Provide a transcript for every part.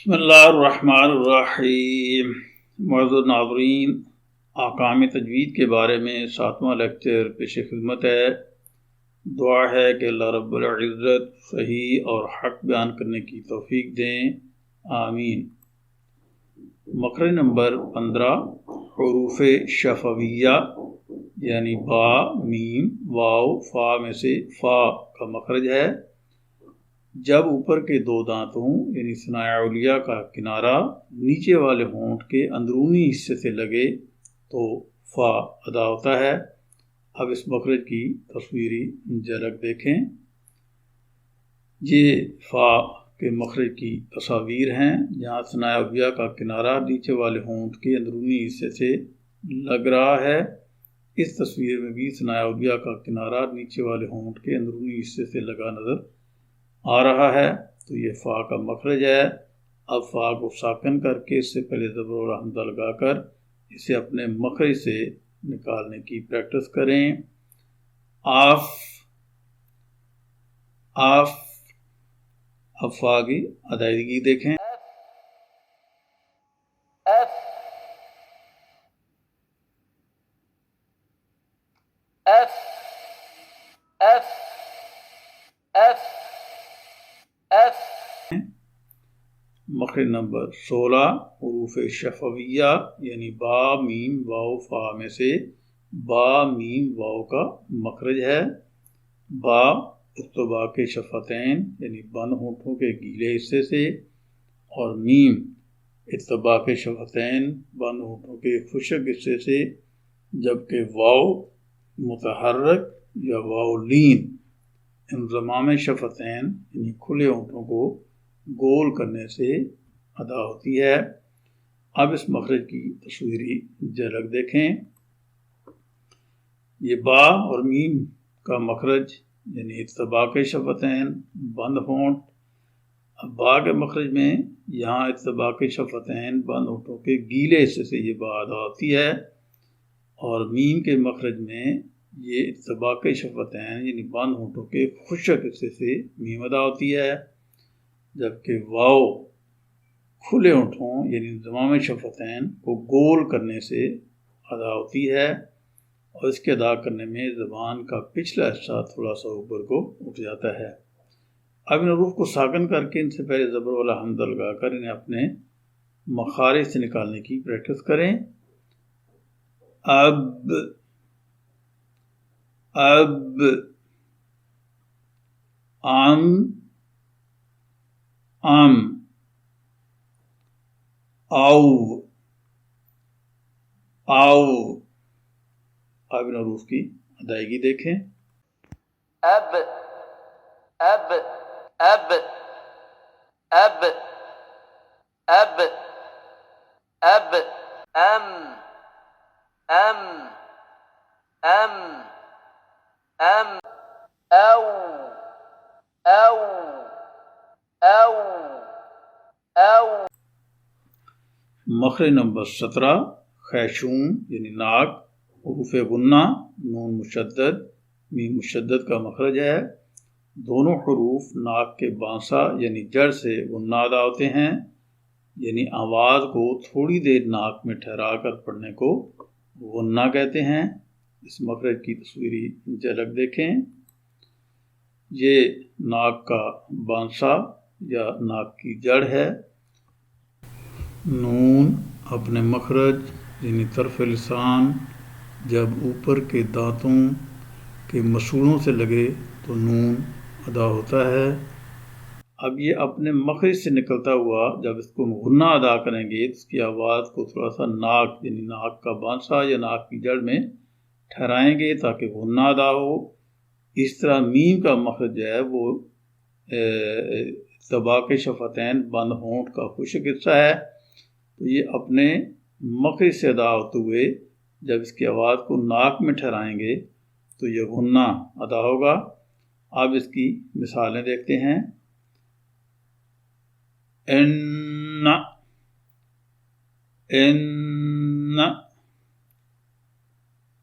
بسم اللہ الرحمن الرحیم۔ معزز ناظرین، احکام تجوید کے بارے میں 7واں لیکچر پیش خدمت ہے۔ دعا ہے کہ اللہ رب العزت صحیح اور حق بیان کرنے کی توفیق دیں، آمین۔ مخرج نمبر 15، حروف شفویہ یعنی با، میم، واو، فا میں سے فا کا مخرج ہے۔ جب اوپر کے دو دانتوں یعنی ثنایا علیہ کا کنارہ نیچے والے ہونٹ کے اندرونی حصے سے لگے تو فا ادا ہوتا ہے۔ اب اس مخرج کی تصویری جھلک دیکھیں۔ یہ فا کے مخرج کی تصاویر ہیں، جہاں ثنایا علیہ کا کنارہ نیچے والے ہونٹ کے اندرونی حصے سے لگ رہا ہے۔ اس تصویر میں بھی ثنایا علیہ کا کنارہ نیچے والے ہونٹ کے اندرونی حصے سے لگا نظر آ رہا ہے، تو یہ فا کا مخرج ہے۔ اب فا کو ساکن کر کے اس سے پہلے زبر اور حمزہ لگا کر اسے اپنے مخرج سے نکالنے کی پریکٹس کریں۔ Of, of. اب فا کی ادائیگی دیکھیں۔ مخرج نمبر 16، حروف شفویہ یعنی با، میم، واو، فا میں سے با، میم، واو کا مخرج ہے۔ با اتباع کے شفتین یعنی بند ہونٹوں کے گیلے حصے سے، اور میم اتباع کے شفتین بند ہونٹوں کے خشک حصے سے، جبکہ واو متحرک یا واو لین انضمام شفتین یعنی کھلے ہونٹوں کو گول کرنے سے ادا ہوتی ہے۔ اب اس مخرج کی تصویری جھلک دیکھیں۔ یہ با اور میم کا مخرج یعنی اتباع کے شفتین بند ہونٹ۔ اب با کے مخرج میں یہاں اتباع کے شفتین بند ہونٹوں کے گیلے حصے سے یہ با ادا ہوتی ہے، اور میم کے مخرج میں یہ اتباع کے شفتین یعنی بند ہونٹوں کے خشک حصے سے میم ادا ہوتی ہے، جبکہ واو کھلے ہونٹوں یعنی انضمام شفتین کو گول کرنے سے ادا ہوتی ہے، اور اس کے ادا کرنے میں زبان کا پچھلا حصہ تھوڑا سا اوپر کو اٹھ جاتا ہے۔ اب ان حروف کو ساکن کر کے ان سے پہلے زبر والا حمزہ لگا کر انہیں اپنے مخارج سے نکالنے کی پریکٹس کریں۔ اب، اب، ام، ام، او، او۔ اب ان حروف کی ادائیگی دیکھیں۔ اب، اب، اب، اب، اب، اب، ام، ام، ام، ام، او، او، او، او۔ مخرج نمبر 17، خیشوم یعنی ناک، حروف غنہ نون مشدد، میم مشدد کا مخرج ہے۔ دونوں حروف ناک کے بانسا یعنی جڑ سے غنہ ادا ہوتے ہیں، یعنی آواز کو تھوڑی دیر ناک میں ٹھہرا کر پڑھنے کو غنہ کہتے ہیں۔ اس مخرج کی تصویری جھلک دیکھیں۔ یہ ناک کا بانسا یا ناک کی جڑ ہے۔ نون اپنے مخرج یعنی طرف لسان جب اوپر کے دانتوں کے مسوڑوں سے لگے تو نون ادا ہوتا ہے۔ اب یہ اپنے مخرج سے نکلتا ہوا جب اس کو غنہ ادا کریں گے تو اس کی آواز کو تھوڑا سا ناک یعنی ناک کا بانسا یا ناک کی جڑ میں ٹھہرائیں گے تاکہ غنہ ادا ہو۔ اس طرح میم کا مخرج جو ہے وہ اتباع کے شفتین بند ہونٹ کا خشک حصہ ہے، تو یہ اپنے مخرج سے ادا ہوتے ہوئے جب اس کی آواز کو ناک میں ٹھہرائیں گے تو یہ غنہ ادا ہوگا۔ اب اس کی مثالیں دیکھتے ہیں۔ ان، ان،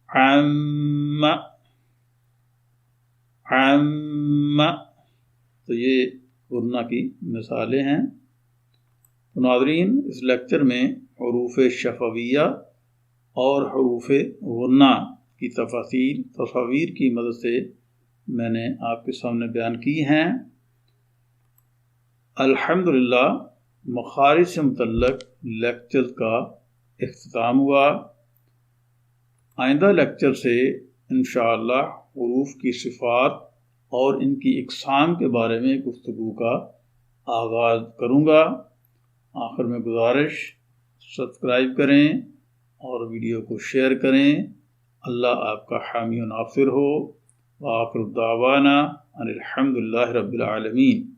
عم، عم۔ تو یہ غنہ کی مثالیں ہیں۔ تو ناظرین، اس لیکچر میں حروف شفویہ اور حروف غنہ کی تصاویر کی مدد سے میں نے آپ کے سامنے بیان کی ہیں۔ الحمدللہ مخارج سے متعلق لیکچر کا اختتام ہوا۔ آئندہ لیکچر سے انشاءاللہ حروف کی صفات اور ان کی اقسام کے بارے میں گفتگو کا آغاز کروں گا۔ آخر میں گزارش، سبسکرائب کریں اور ویڈیو کو شیئر کریں۔ اللہ آپ کا حامی و ناصر ہو۔ وآخر دعوانا ان الحمدللہ رب العالمین۔